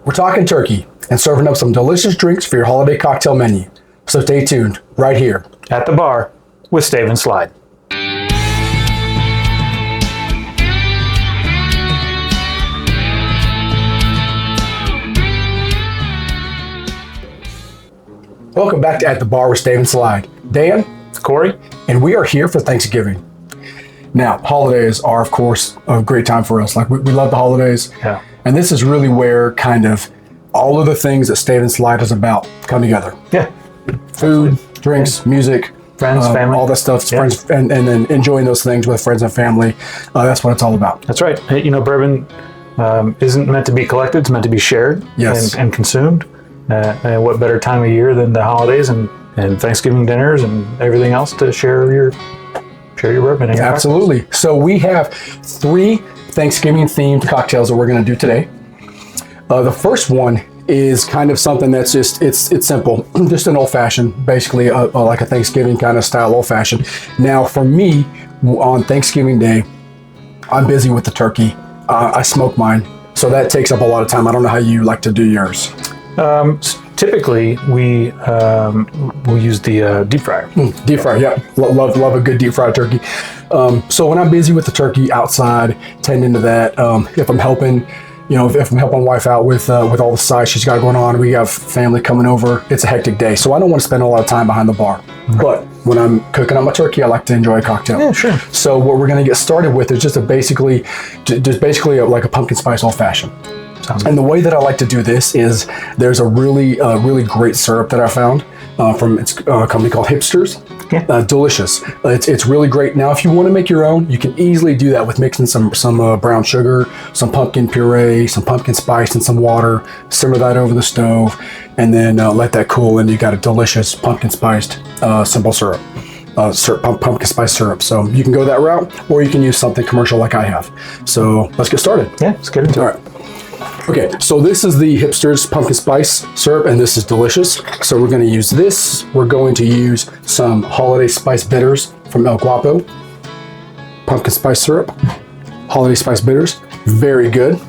We're talking turkey and serving up some delicious drinks for your holiday cocktail menu. So stay tuned right here at the bar with Stave and Slide. Welcome back to At the Bar with Stave and Slide. Dan, Corey, and we are here for Thanksgiving. Now, holidays are, of course, a great time for us. Like, we love the holidays. Yeah. And this is really where kind of all of the things that Stave and Slide is about come together. Yeah. Food, drinks, music, friends, family. All that stuff, yeah. friends, and then enjoying those things with friends and family. That's what it's all about. That's right. You know, bourbon isn't meant to be collected. It's meant to be shared and consumed. And what better time of year than the holidays and Thanksgiving dinners and everything else to share your bourbon. And your Absolutely. cocktails. So we have 3 Thanksgiving themed cocktails that we're going to do today. The first one is kind of something that's just, it's simple, just an old fashioned, basically like a Thanksgiving kind of style old fashioned. Now for me, on Thanksgiving Day, I'm busy with the turkey. I smoke mine, so that takes up a lot of time. I don't know how you like to do yours. Typically, we use the deep fryer. Deep fryer, yeah. Love a good deep fried turkey. So when I'm busy with the turkey outside, tending to that, if I'm helping, if I'm helping wife out with all the sides she's got going on, we have family coming over. It's a hectic day, so I don't want to spend a lot of time behind the bar. Okay. But when I'm cooking on my turkey, I like to enjoy a cocktail. Yeah, sure. So what we're going to get started with is just basically like a pumpkin spice old fashioned. And the way that I like to do this is there's a really great syrup that I found from a company called Hipsters. Yeah. Delicious. It's really great. Now, if you want to make your own, you can easily do that with mixing some brown sugar, some pumpkin puree, some pumpkin spice, and some water. Simmer that over the stove, and then let that cool, and you got a delicious pumpkin spiced simple syrup. Pumpkin spice syrup. So you can go that route, or you can use something commercial like I have. So let's get started. Yeah, let's get into it. All right. Okay, so this is the Hipsters pumpkin spice syrup, and this is delicious. So we're going to use this. We're going to use some holiday spice bitters from El Guapo. Pumpkin spice syrup, holiday spice bitters, very good.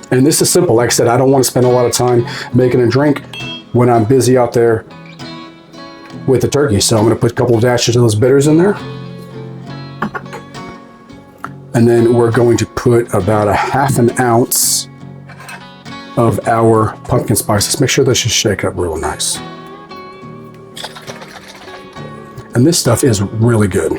And this is simple. Like I said, I don't want to spend a lot of time making a drink when I'm busy out there with the turkey. So I'm going to put a couple of dashes of those bitters in there. And then we're going to put about a half an ounce of our pumpkin spice. Let's make sure this is shake up real nice. And this stuff is really good.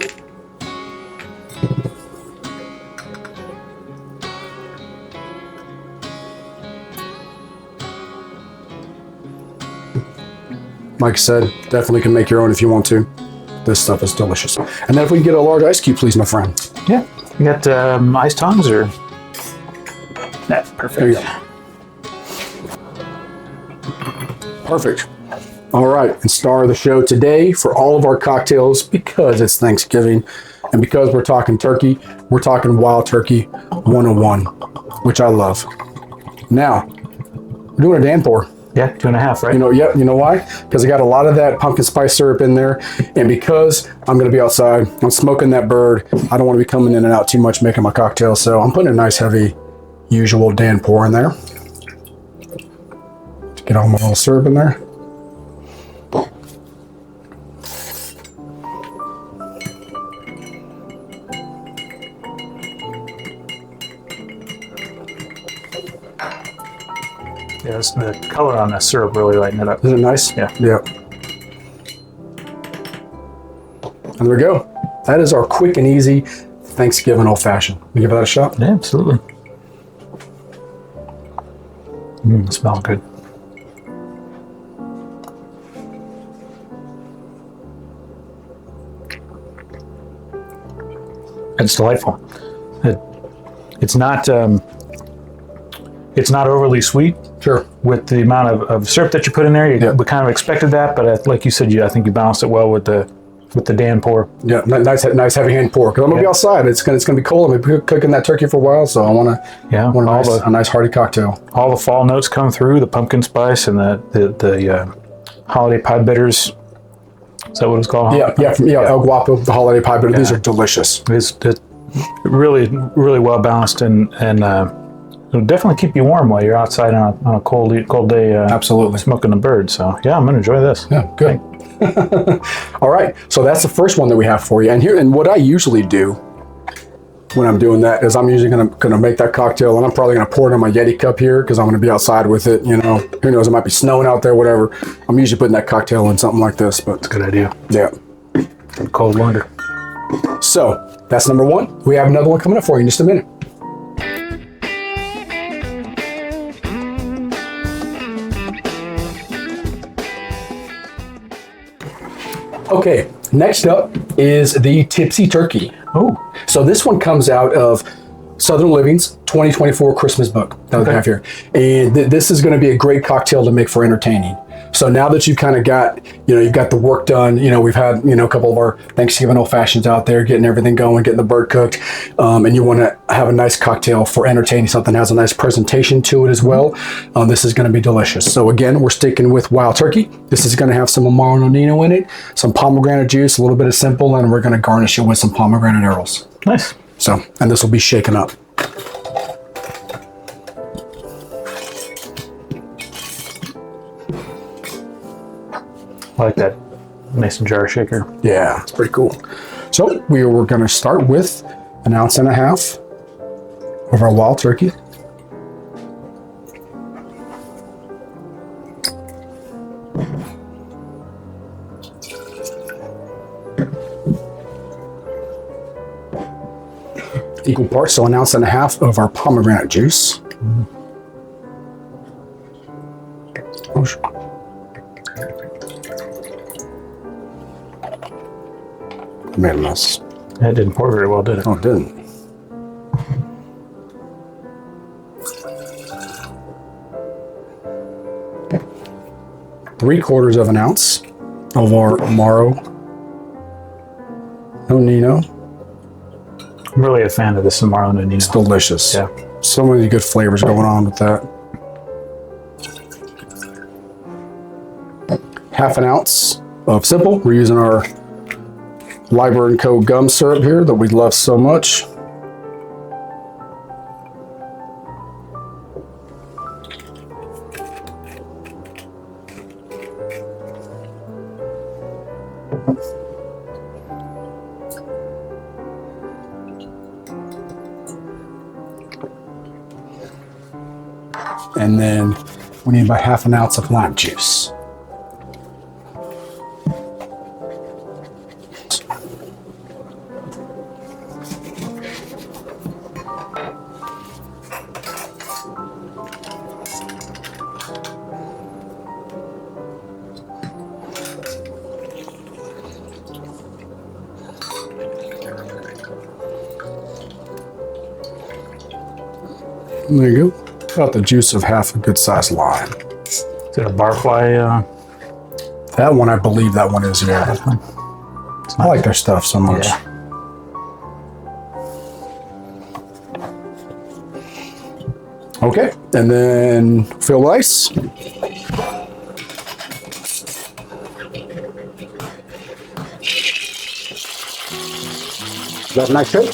Like I said, definitely can make your own if you want to. This stuff is delicious. And then if we can get a large ice cube, please, my friend. Yeah. You got ice tongs or? That's perfect. There you go. Perfect. All right, and star of the show today for all of our cocktails, because it's Thanksgiving and because we're talking turkey, we're talking Wild Turkey 101, which I love. Now, we're doing a Dan pour. Yeah, 2.5, right? You know why? Because I got a lot of that pumpkin spice syrup in there, and because I'm going to be outside, I'm smoking that bird. I don't want to be coming in and out too much making my cocktail, so I'm putting a nice heavy, usual Dan pour in there to get all my little syrup in there. Yes, the color on that syrup really lighten it up. Isn't it nice? Yeah. Yeah. And there we go. That is our quick and easy Thanksgiving old fashioned. You give that a shot? Yeah, absolutely. It smells good. It's delightful. It's not overly sweet. Sure. With the amount of syrup that you put in there, we kind of expected that, but like you said, I think you balanced it well with the Dan pour. Yeah, nice heavy hand pour. Because I'm gonna be outside. It's gonna be cold. I'm gonna be cooking that turkey for a while, so I want a nice hearty cocktail. All the fall notes come through, the pumpkin spice and the holiday pie bitters. Is that what it's called? Yeah. El Guapo, the holiday pie bitter. Yeah. These are delicious. It's really, really well balanced and It'll definitely keep you warm while you're outside on a cold day. Absolutely. Smoking the bird. So yeah, I'm gonna enjoy this. Yeah, good. All right, so that's the first one that we have for you. And what I usually do when I'm doing that is I'm usually gonna make that cocktail, and I'm probably gonna pour it in my Yeti cup here because I'm gonna be outside with it. You know, who knows? It might be snowing out there, whatever. I'm usually putting that cocktail in something like this. But That's a good idea. yeah, Cold wonder. so that's number one. We have another one coming up for you in just a minute. Okay, next up is the Tipsy Turkey. Oh, So this one comes out of Southern Living's 2024 Christmas book that we have here. And this is going to be a great cocktail to make for entertaining. So now that you've kind of got, you've got the work done, we've had, a couple of our Thanksgiving old fashions out there, getting everything going, getting the bird cooked, and you want to have a nice cocktail for entertaining, something that has a nice presentation to it as well. This is going to be delicious. So again, we're sticking with wild turkey. This is going to have some Amaro Nonino in it, some pomegranate juice, a little bit of simple, and we're going to garnish it with some pomegranate arils. nice. So, and this will be shaken up. I like that mason jar shaker. Yeah, it's pretty cool. So we were going to start with 1.5 ounces of our wild turkey. Equal parts, so 1.5 ounces of our pomegranate juice. Oh, sure. I made a mess. That didn't pour very well, did it? Oh, it didn't. Okay. 3/4 ounce of our Amaro Nonino. I'm really a fan of this Amaro Nonino. It's delicious. Yeah. So many good flavors going on with that. 1/2 ounce of simple. We're using our Liber & Co. gum syrup here that we love so much. And then we need about 1/2 ounce of lime juice. And there you go. About the juice of 1/2 a good sized lime. Is it a barfly? That one, I believe that one is, yeah. I like their stuff so much. Yeah. Okay, and then fill with ice. Is that a nice shape?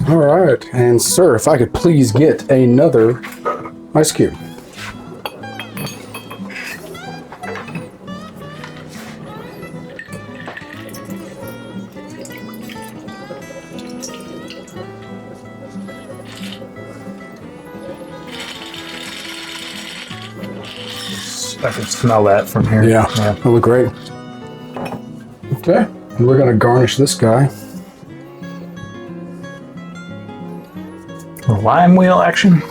All right, and sir, if I could please get another ice cube. I can smell that from here. Yeah, that look great. Okay, and we're gonna garnish this guy. Lime wheel action.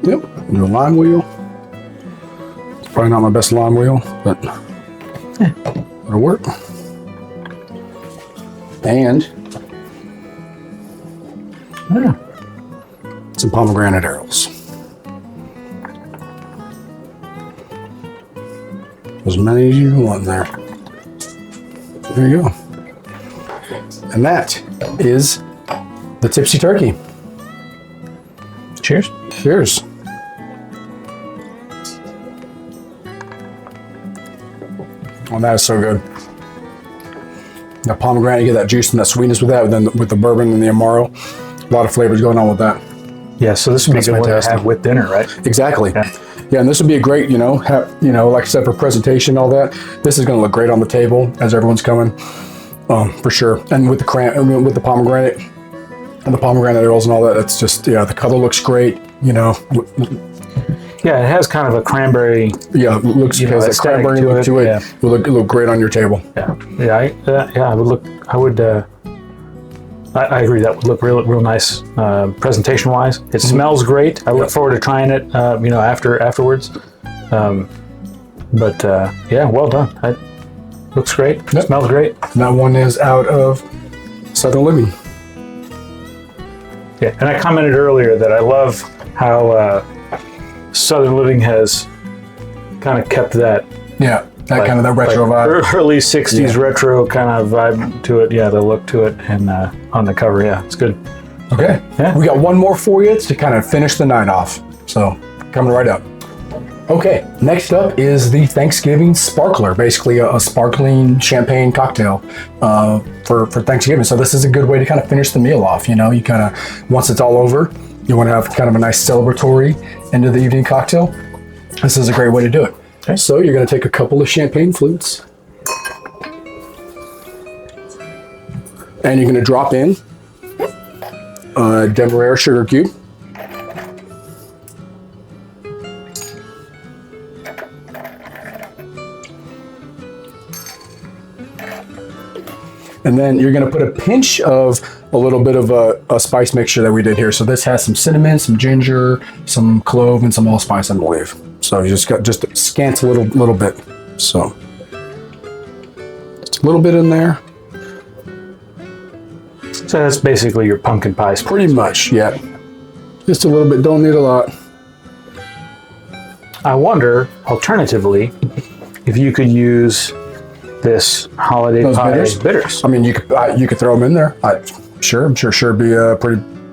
Yep, do a lime wheel. It's probably not my best lime wheel, but it'll work. And some pomegranate arils. As many as you want in there. There you go. And that is the Tipsy Turkey. Cheers. Cheers. Oh, that is so good. The pomegranate, you get that juice and that sweetness with that, and then with the bourbon and the Amaro, a lot of flavors going on with that. Yeah, so this would be a good one to have with dinner, right? Exactly. Yeah, and this would be a great, like I said, for presentation, all that. This is going to look great on the table as everyone's coming, for sure. And with the pomegranate and the pomegranate arils and all that, it's just the color looks great. Yeah, it has kind of a cranberry. Yeah, it looks has a cranberry look to it. Yeah. It would look great on your table. I agree. That would look real nice presentation wise. It smells great. I look forward to trying it. Afterwards. Well done. It looks great. Yep. Smells great. And that one is out of Southern Living. Yeah, and I commented earlier that I love how Southern Living has kind of kept that. Yeah. That kind of that retro vibe. Early 60s retro kind of vibe to it. Yeah, the look to it and on the cover. Yeah, it's good. Okay. Yeah. We got one more for you to kind of finish the night off. So coming right up. Okay. Next up is the Thanksgiving Sparkler, basically a sparkling champagne cocktail for Thanksgiving. So this is a good way to kind of finish the meal off. You kind of, once it's all over, you want to have kind of a nice celebratory end of the evening cocktail. This is a great way to do it. Okay. So you're going to take a couple of champagne flutes and you're going to drop in a Demerara sugar cube. And then you're going to put a pinch of a little bit of a spice mixture that we did here. So this has some cinnamon, some ginger, some clove, and some allspice, I believe. So you just got just a scant little bit. So just a little bit in there. So that's basically your pumpkin pie. Pretty much, yeah. Just a little bit. Don't need a lot. I wonder, alternatively, if you could use this holiday pie bitters. I mean, you could throw them in there. I'm sure it'd be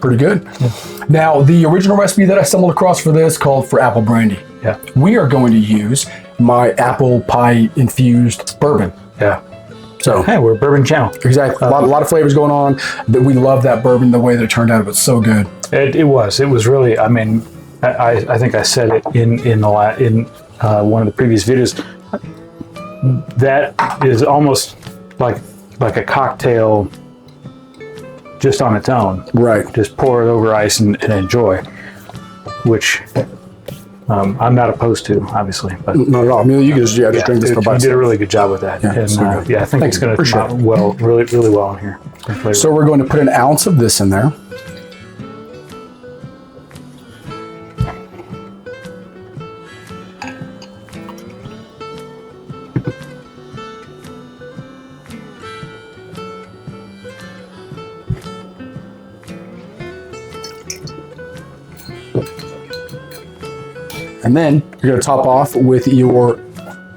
pretty good. Yeah. Now, the original recipe that I stumbled across for this called for apple brandy. Yeah. We are going to use my apple pie infused bourbon. Yeah. So hey, we're a bourbon channel. Exactly. A lot of flavors going on. That we love that bourbon, the way that it turned out. It was so good. It was really. I mean, I think I said it in one of the previous videos. That is almost like a cocktail just on its own. Right. Just pour it over ice and enjoy, which I'm not opposed to, obviously. But not at all. I mean, you can just drink this by itself. You did a really good job with that. Yeah, and I think it's going to come out really well in here. So we're going to put an ounce of this in there. And then you're going to top off with your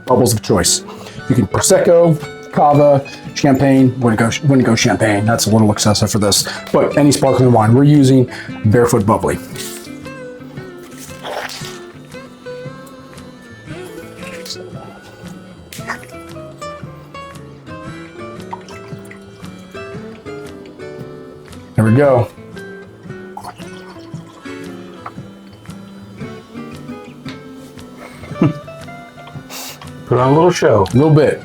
bubbles of choice. You can Prosecco, Cava, Champagne. Wouldn't go Champagne. That's a little excessive for this. But any sparkling wine. We're using Barefoot Bubbly. There we go. Put on a little show. A little bit.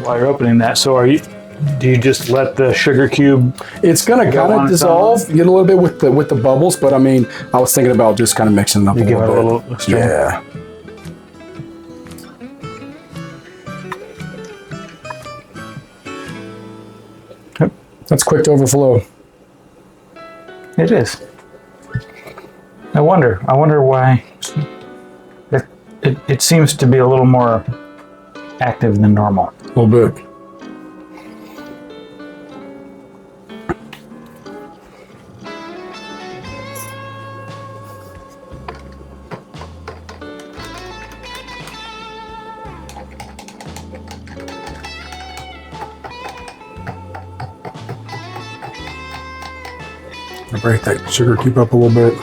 While you're opening that, do you just let the sugar cube? It's gonna kind of dissolve, get a little bit with the bubbles, but I mean, I was thinking about just kind of mixing it up a little bit. Yeah. That's quick to overflow. It is. I wonder why it seems to be a little more active than normal. A little bit. I break that sugar cube up a little bit.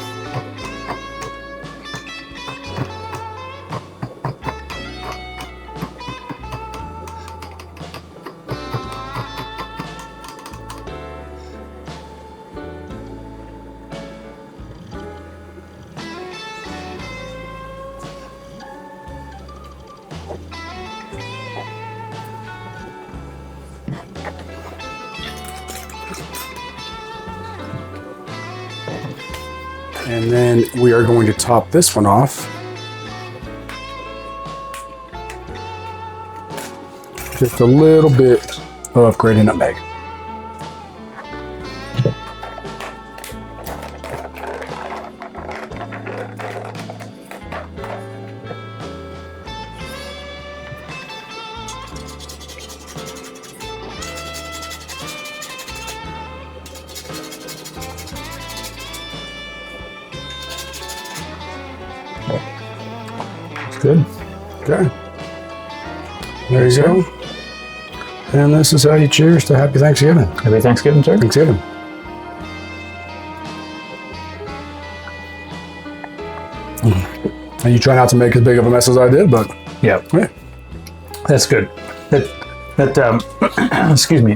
And then we are going to top this one off. Just a little bit of grated nutmeg. Good. Okay. There you go. And this is how you cheers to Happy Thanksgiving. Happy Thanksgiving, sir. Thanksgiving. And you try not to make as big of a mess as I did, but yeah, that's good. Excuse me.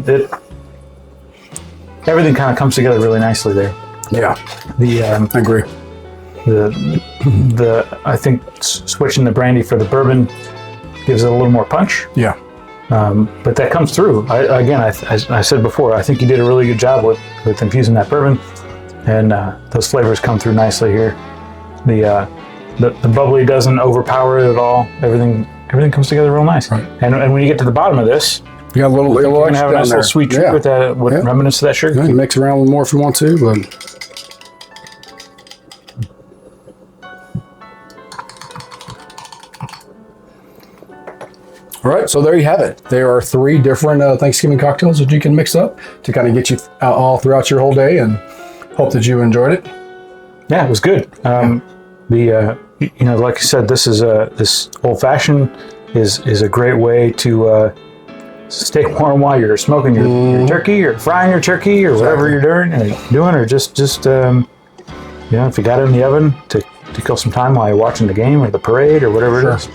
Everything kind of comes together really nicely there. Yeah. I agree. I think switching the brandy for the bourbon gives it a little more punch. Yeah. But that comes through. I said before, I think you did a really good job with infusing that bourbon, and those flavors come through nicely here. The bubbly doesn't overpower it at all. Everything comes together real nice. Right. And when you get to the bottom of this, you got a little you're gonna have a nice there. little sweet treat with that, remnants of that sugar. Yeah, you mix around a little more if you want to, but. All right, so there you have it. There are 3 different Thanksgiving cocktails that you can mix up to kind of get you all throughout your whole day, and hope that you enjoyed it. Yeah, it was good. Like I said, this old fashioned is a great way to stay warm while you're smoking your turkey or frying your turkey or whatever you're doing, or just if you got it in the oven to kill some time while you're watching the game or the parade or whatever it is.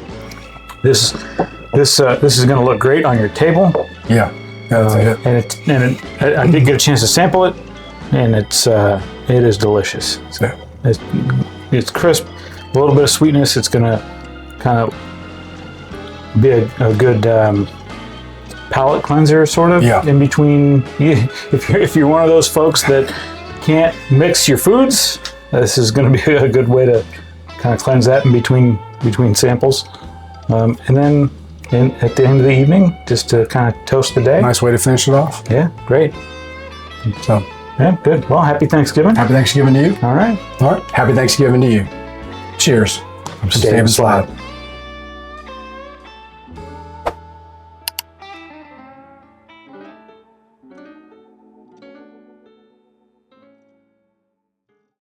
This is going to look great on your table. Yeah, that's it. And I did get a chance to sample it, and it is delicious. It's crisp, a little bit of sweetness. It's going to kind of be a good palate cleanser, sort of. Yeah. In between, if you're one of those folks that can't mix your foods, this is going to be a good way to kind of cleanse that in between samples, and then. And at the end of the evening, just to kind of toast the day. Nice way to finish it off. Yeah, great. So, yeah, good. Well, happy Thanksgiving. Happy Thanksgiving to you. All right. Happy Thanksgiving to you. Cheers. I'm Stay and Slide.